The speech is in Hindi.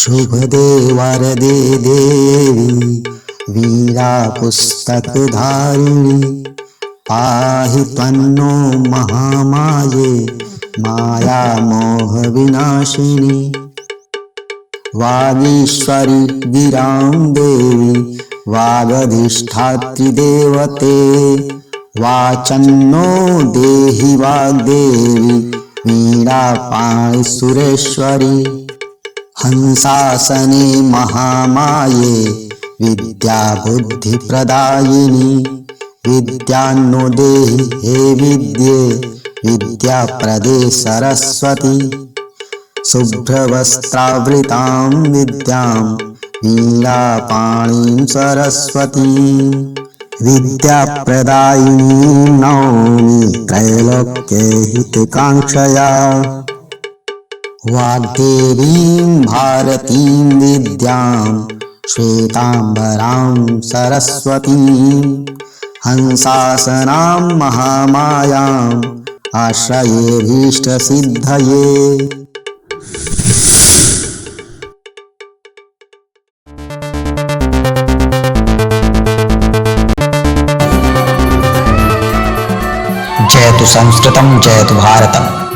शुभदे वरदे देवी वीरा पुस्तकधारिणी पाहि त्वन्नो महामाये माया मोह विनाशिनी वागीश्वरी गिरां देवी वागधिष्ठात्री देवते वाचन्नो देहि वाग्देवी वीणापाणि सुरेश्वरी हंसासने महामाये विद्या बुद्धि प्रदायिनी विद्यान्नो देहि हे विद्ये विद्या प्रदे सरस्वती शुभ्रवस्त्रावृतां विद्यां वीणापाणिं सरस्वतीं विद्याप्रदायिनीं नौमि त्रैलोक्यहितकाङ्क्षया वाग्देवीं भारतीं विद्यां श्वेतांबरां सरस्वतीं हंसासनां महामायाम् आश्रयेऽभीष्टसिद्धये। जयतु संस्कृतं जयतु भारतम्।